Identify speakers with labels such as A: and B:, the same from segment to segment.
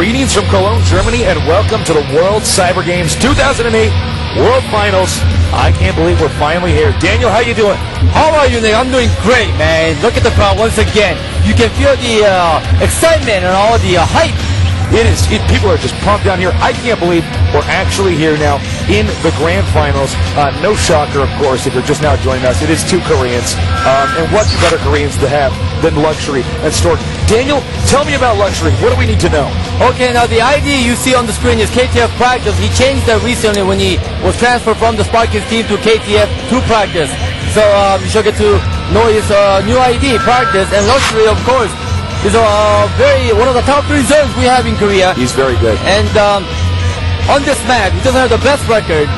A: Greetings from Cologne, Germany, and welcome to the World Cyber Games 2008 World Finals. I can't believe we're finally here. Daniel, how you doing?
B: How are you, Nick? I'm doing great, man. Look at the crowd once again. You can feel the excitement and all the hype.
A: People are just pumped down here. I can't believe we're actually here now in the grand finals. No shocker, of course, if you're just now joining us. It is two Koreans. And what better Koreans to have than Luxury and Stork? Daniel, tell me about Luxury. What do we need to know?
B: Okay, now the ID you see on the screen is KTF Practice. He changed that recently when he was transferred from the Sparkins team to KTF to Practice. So you should get to know his new ID, Practice. And Luxury, of course, is one of the top 3 zones we have in Korea.
A: He's very good.
B: And on this map, he doesn't have the best record.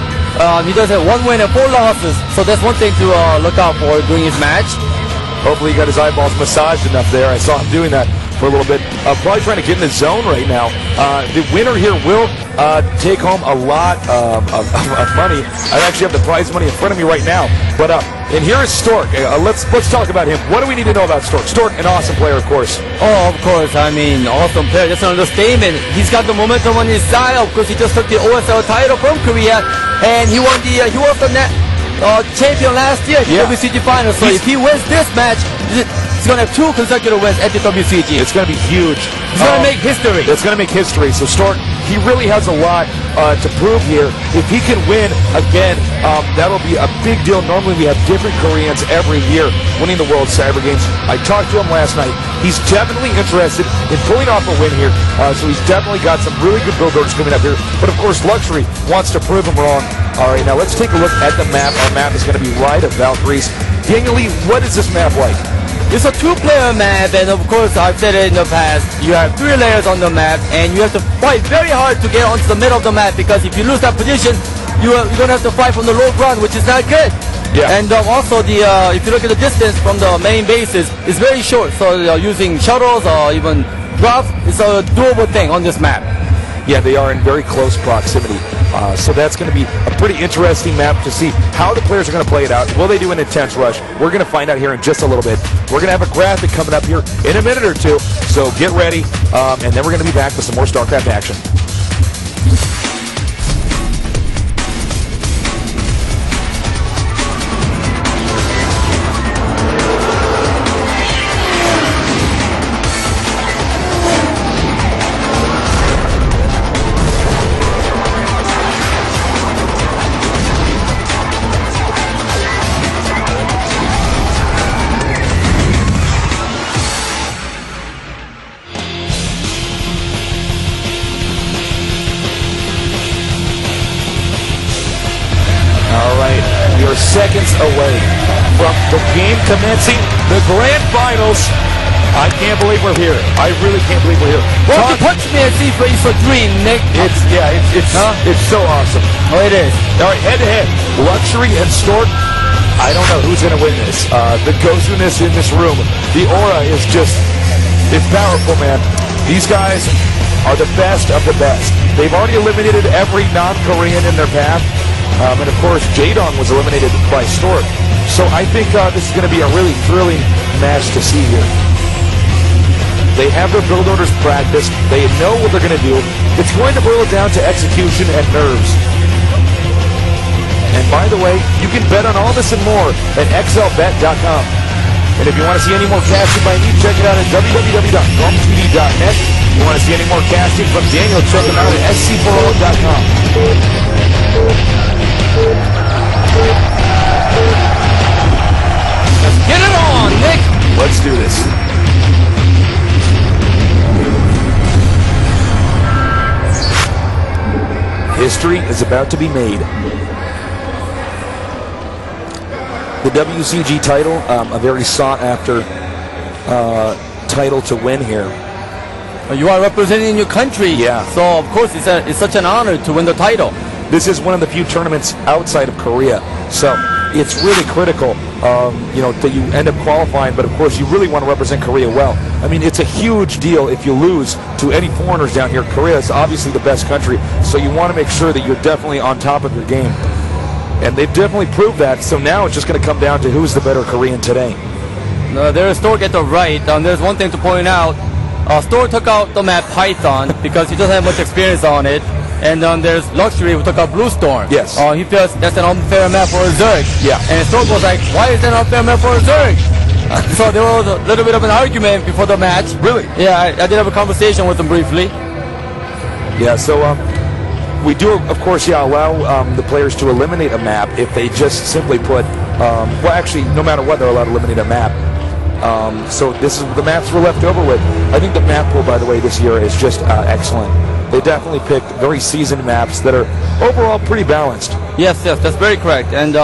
B: He does have 1 win and 4 losses. So that's one thing to look out for during his match.
A: Hopefully he got his eyeballs massaged enough there. I saw him doing that for a little bit. Probably trying to get in the zone right now. The winner here will take home a lot of money. I actually have the prize money in front of me right now. But and here is Stork. Let's talk about him. What do we need to know about Stork? Stork, an awesome player, of course.
B: Oh, of course. I mean, awesome player. That's an understatement. He's got the momentum on his side. Of course, he just took the OSL title from Korea, and he won the he was the champion last year at the WCG Finals. So if he wins this match, he's going to have 2 consecutive wins at the WCG.
A: It's going to be huge.
B: He's going to make history.
A: It's going to make history. So Stork, he really has a lot to prove here. If he can win again, that'll be a big deal. Normally we have different Koreans every year winning the World Cyber Games. I talked to him last night. He's definitely interested in pulling off a win here. So he's definitely got some really good build orders coming up here. But of course, Luxury wants to prove him wrong. All right, now let's take a look at the map. Our map is going to be right of Valkyries. Daniel Lee, what is this map like?
B: It's a 2-player map, and of course, I've said it in the past, you have 3 layers on the map, and you have to fight very hard to get onto the middle of the map, because if you lose that position, you're going to have to fight from the low ground, which is not good. Yeah. And also, if you look at the distance from the main bases, it's very short, so using shuttles or even drops, it's a doable thing on this map.
A: Yeah, they are in very close proximity. So that's going to be a pretty interesting map to see how the players are going to play it out. Will they do an intense rush? We're going to find out here in just a little bit. We're going to have a graphic coming up here in a minute or 2. So get ready, and then we're going to be back with some more StarCraft action. Seconds away from the game commencing, the grand finals. I can't believe we're here. I really can't believe we're here.
B: Well, you punch me and see for a dream, Nick.
A: It's so awesome.
B: Oh, it is.
A: All right, head to head, Luxury and Stork. I don't know who's going to win this. The ghoziness in this room, the aura is it's powerful, man. These guys are the best of the best. They've already eliminated every non-Korean in their path. And of course, Jaedong was eliminated by Stork. So I think this is going to be a really thrilling match to see here. They have their build orders practiced. They know what they're going to do. It's going to boil down to execution and nerves. And by the way, you can bet on all this and more at xlbet.com. And if you want to see any more casting by me, check it out at www.gometv.net. If you want to see any more casting from Daniel, check him out at sc401.com.
B: Let's get it on, Nick!
A: Let's do this. History is about to be made. The WCG title, a very sought-after title to win here.
B: You are representing your country.
A: Yeah.
B: So, of course, it's such an honor to win the title.
A: This is one of the few tournaments outside of Korea, so it's really critical, that you end up qualifying. But of course, you really want to represent Korea well. I mean, it's a huge deal if you lose to any foreigners down here. Korea is obviously the best country, so you want to make sure that you're definitely on top of your game. And they've definitely proved that. So now it's just going to come down to who's the better Korean today.
B: There's Stork at the right. There's one thing to point out. Stork took out the map Python because he doesn't have much experience on it. And there's Luxury who took out Blue Storm.
A: Yes.
B: He feels that's an unfair map for a Zerg.
A: Yeah.
B: And Stork was like, why is that an unfair map for a Zerg? So there was a little bit of an argument before the match.
A: Really?
B: Yeah, I did have a conversation with him briefly.
A: Yeah, so we do, of course, allow the players to eliminate a map if they just simply put, well, actually, no matter what, they're allowed to eliminate a map. So this is the maps we're left over with. I think the map pool, by the way, this year is just excellent. They definitely picked very seasoned maps that are overall pretty balanced.
B: Yes, that's very correct. And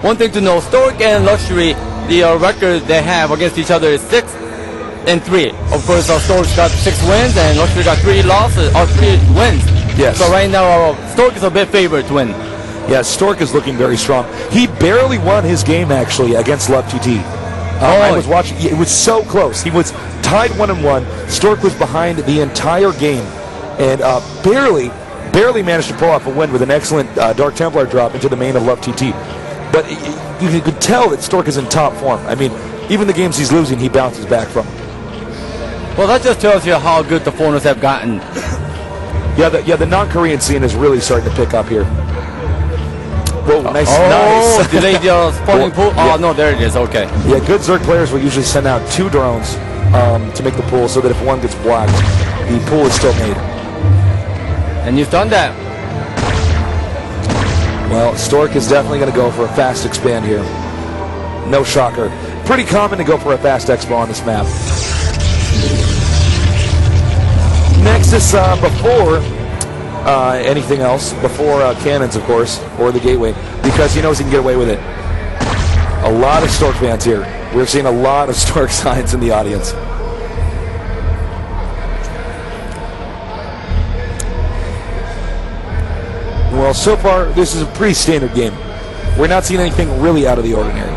B: one thing to know, Stork and Luxury, the record they have against each other is 6-3. Of course, Stork's got 6 wins and Luxury got 3 losses or 3 wins.
A: Yes.
B: So right now, Stork is a bit favored to win.
A: Yeah, Stork is looking very strong. He barely won his game, actually, against Love TT. I was watching. It was so close. He was tied 1-1. Stork was behind the entire game and barely managed to pull off a win with an excellent Dark Templar drop into the main of Love TT. But you could tell that Stork is in top form. I mean, even the games he's losing, he bounces back from.
B: Well, that just tells you how good the foreigners have gotten.
A: Yeah, the non-Korean scene is really starting to pick up here. Whoa, nice.
B: Delayed the spawning pool.
A: Yeah.
B: Oh, no, there it is. Okay.
A: Yeah, good Zerg players will usually send out 2 drones to make the pool so that if one gets blocked, the pool is still made.
B: And you've done that.
A: Well, Stork is definitely going to go for a fast expand here. No shocker. Pretty common to go for a fast expo on this map. Nexus before anything else, before cannons, of course, or the gateway, because he knows he can get away with it. A lot of Stork fans here. We're seeing a lot of Stork signs in the audience. Well, so far, this is a pretty standard game. We're not seeing anything really out of the ordinary.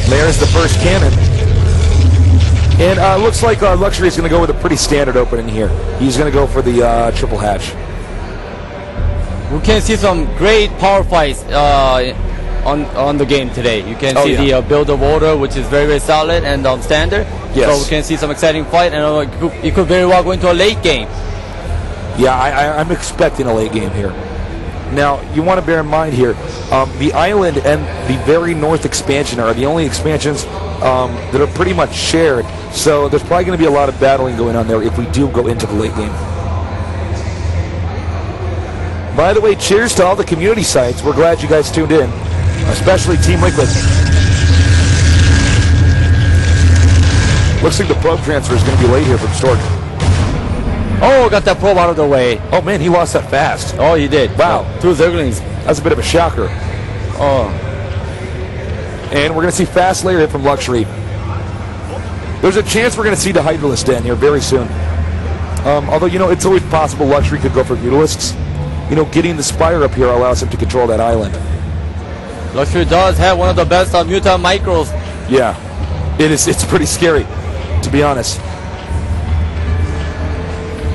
A: There's the first cannon. And looks like Luxury is going to go with a pretty standard opening here. He's going to go for the triple hatch.
B: We can see some great power fights on the game today. You can see the build of order, which is very, very solid and standard.
A: Yes.
B: So we can see some exciting fight, and it could very well go into a late game.
A: Yeah, I'm expecting a late game here. Now, you want to bear in mind here, the island and the very north expansion are the only expansions that are pretty much shared. So there's probably going to be a lot of battling going on there if we do go into the late game. By the way, cheers to all the community sites. We're glad you guys tuned in, especially Team Liquid. Looks like the probe transfer is going to be late here from Stork.
B: Oh, got that probe out of the way.
A: Oh man, he lost that fast.
B: Oh, he did.
A: Wow.
B: 2 Zerglings.
A: That's a bit of a shocker.
B: Oh.
A: And we're going to see fast layer hit from Luxury. There's a chance we're going to see the Hydralisk Den here very soon. Although, you know, it's always possible Luxury could go for Mutalisks. You know, getting the Spire up here allows him to control that island.
B: Luxury does have one of the best Muta micros.
A: Yeah, it's pretty scary, to be honest.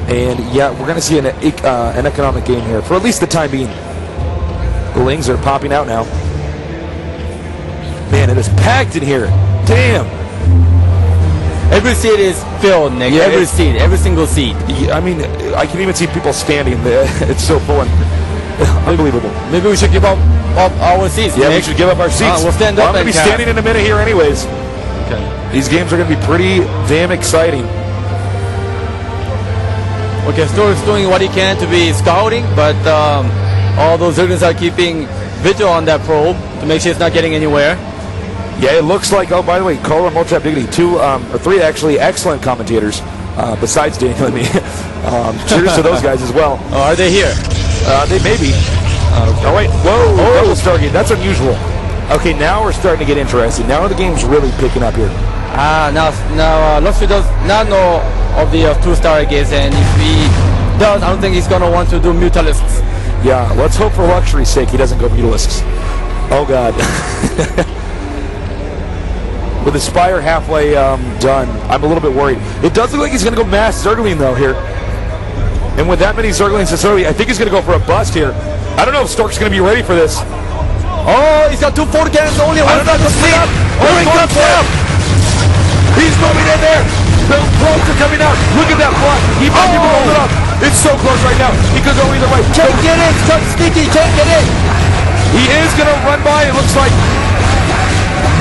A: And yeah, we're going to see an economic game here for at least the time being. The Lings are popping out now. Man, it is packed in here. Damn.
B: Every seat is filled, Nick.
A: Yeah,
B: every seat, every single seat.
A: I mean, I can even see people standing there. It's so full and unbelievable.
B: Maybe we should give up our seats.
A: Yeah,
B: Nick.
A: we should give up our seats.
B: We'll stand up.
A: I'm going to be standing in a minute here anyways.
B: Okay.
A: These games are going to be pretty damn exciting.
B: Okay, Stork's doing what he can to be scouting, but all those Zerglings are keeping vigil on that probe to make sure it's not getting anywhere.
A: Yeah, it looks like, oh, by the way, Cole and Multrap Dignity, 2 or 3 actually excellent commentators, besides Daniel and me. Cheers to those guys as well.
B: Oh, are they here?
A: They may be. Okay. Oh, wait. Whoa, double Stargate. That's unusual. Okay, now we're starting to get interesting. Now the game's really picking up here.
B: Now Luxury does not know of the 2 Stargates, and if he does, I don't think he's going to want to do Mutalisks.
A: Yeah, let's hope for Luxury's sake he doesn't go Mutalisks. Oh, God. With the Spire halfway done, I'm a little bit worried. It does look like he's going to go mass Zergling, though, here. And with that many Zerglings this early, I think he's going to go for a bust here. I don't know if Stork's going to be ready for this.
B: Oh, he's got 2 forward cannons, only one to sleep.
A: Oh, he comes down. He's moving in there. The bolts are coming out. Look at that block. He might be able to hold it up. It's so close right now. He could go either way.
B: Can't get in. It's sneaky. Can't get in.
A: He is going to run by. It looks like.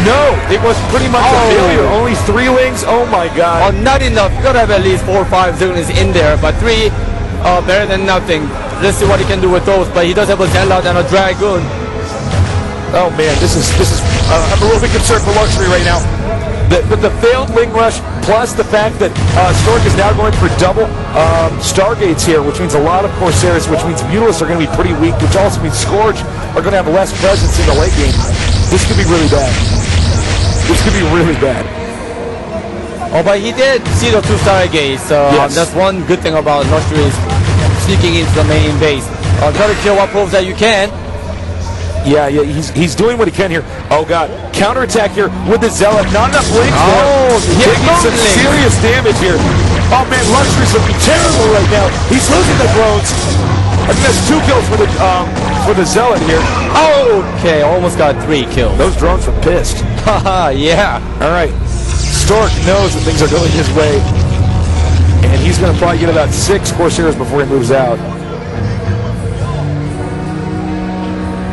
A: No, it was pretty much a failure. Only 3 wings. Oh my God.
B: Oh, not enough. You gotta have at least 4 or 5 Zerglings in there, but 3 better than nothing. Let's see what he can do with those. But he does have a Zealot and a Dragoon.
A: Oh man, this is. I'm a little bit concerned for Luxury right now. But the failed wing rush, plus the fact that Stork is now going for double Stargates here, which means a lot of Corsairs, which means Mutalisks are going to be pretty weak, which also means Scourge are going to have less presence in the late game. This could be really bad. This could be really bad.
B: Oh, but he did see the 2 Stargates, so
A: yes.
B: That's one good thing about Luxury is sneaking into the main base. Try to kill what probes that you can.
A: Yeah, he's doing what he can here. Oh God, counterattack here with the Zealot. Not enough links there.
B: Oh,
A: taking some serious damage here. Oh man, Luxury's looking terrible right now. He's losing the drones. I think that's 2 kills for the Zealot here.
B: Okay, almost got 3 kills.
A: Those drones are pissed.
B: Haha, yeah.
A: All right, Stork knows that things are going his way, and he's going to probably get about 6 Corsairs before he moves out.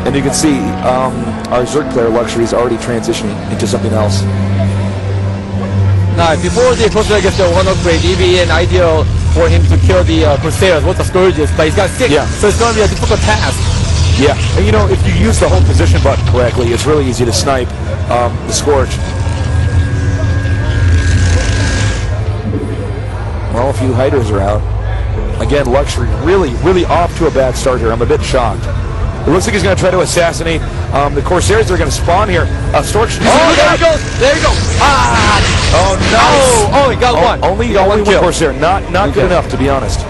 A: And you can see our Zerg player Luxury is already transitioning into something else.
B: Now, before the Corsair gets the 1 upgrade, it'd be an ideal for him to kill the Corsairs with the Scourges, but he's got 6, so it's going to be a difficult task.
A: Yeah, and you know, if you use the whole position button correctly, it's really easy to snipe the Scourge. Well, a few Hydras are out. Again, Luxury really off to a bad start here. I'm a bit shocked. It looks like he's going to try to assassinate the Corsairs. They're going to spawn here. Stork.
B: Oh, there he goes. There you go. Ah!
A: Oh, nice.
B: Oh, he got one.
A: Only one Corsair. Not good enough, to be honest.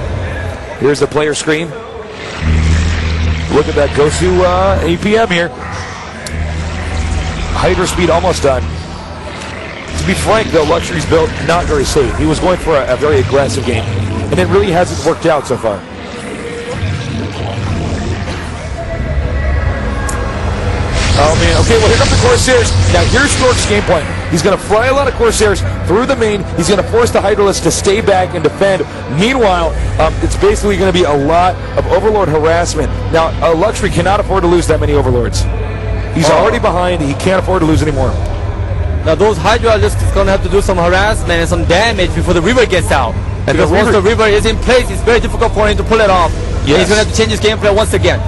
A: Here's the player screen. Look at that Gosu APM here. Hydra speed almost done. To be frank, though, Luxury's build not very safe. He was going for a very aggressive game, and it really hasn't worked out so far. Oh man, okay, well here come the Corsairs. Now here's Stork's game plan. He's going to fly a lot of Corsairs through the main. He's going to force the Hydralisks to stay back and defend. Meanwhile, it's basically going to be a lot of Overlord harassment. Now, Luxury cannot afford to lose that many Overlords. He's already behind. He can't afford to lose anymore.
B: Now those Hydralisks is going to have to do some harassment and some damage before the Reaver gets out. And because once the Reaver is in place, it's very difficult for him to pull it off. Yes. He's going to have to change his gameplay once again.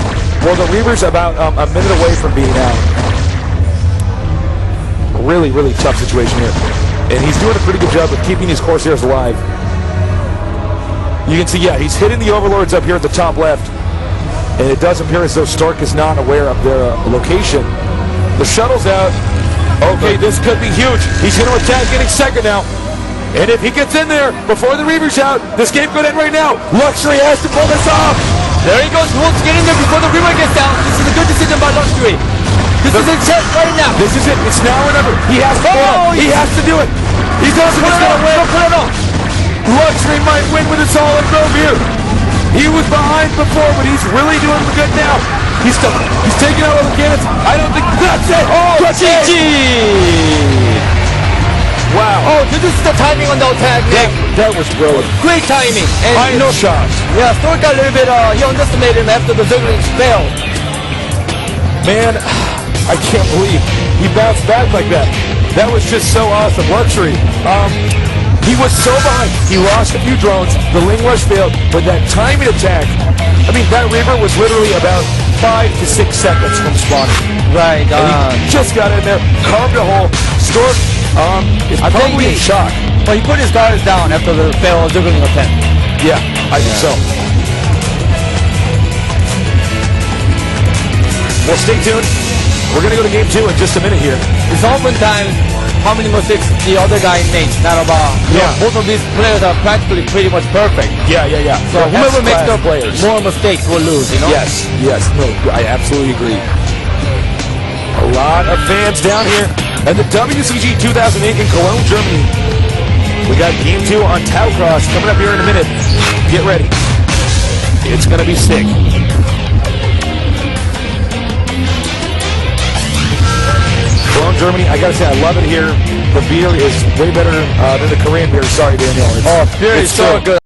A: Well, the Reaver's about a minute away from being out. Really tough situation here. And he's doing a pretty good job of keeping his Corsairs alive. You can see, yeah, he's hitting the Overlords up here at the top left. And it does appear as though Stork is not aware of their location. The shuttle's out. Okay, this could be huge. He's going to attack getting second now. And if he gets in there before the Reaver's out, this game could end right now. Luxury has to pull this off.
B: There he goes. He wants to get in there before the Reaver gets down. This is a good decision by Luxury. This is his chance right now.
A: This is it. It's now or never. He has to He has to do it. He doesn't want to win.
B: Put it on.
A: Luxury might win with a solid move here. He was behind before, but he's really doing good now. He's taking out all the cannons. I don't think that's it. Oh,
B: GG.
A: Wow.
B: Oh, this is the timing on the attack.
A: That was brilliant.
B: Great timing. And
A: I'm shocked.
B: Yeah, Stork got a little bit, he underestimated him after the Zerglings failed.
A: Man, I can't believe he bounced back like that. That was just so awesome. Luxury. He was so behind. He lost a few drones. The Ling Rush failed. But that timing attack, I mean, that Reaver was literally about 5 to 6 seconds from spawning.
B: Right.
A: And he just got in there, carved a hole. Stork is probably in shock.
B: But he put his guards down after the failed Zergling attempt.
A: Yeah, I think so. Well, stay tuned. We're going to go to game 2 in just a minute here.
B: It's oftentimes how many mistakes the other guy makes, not about. Both of these players are practically pretty much perfect.
A: Yeah.
B: So whoever makes the more mistakes will lose, you know?
A: Yes. No, I absolutely agree. A lot of fans down here at the WCG 2008 in Cologne, Germany. We got game 2 on Tau Cross coming up here in a minute. Get ready. It's going to be sick. Germany. I gotta say, I love it here. The beer is way better than the Korean beer. Sorry, Daniel.
B: Beer is so good.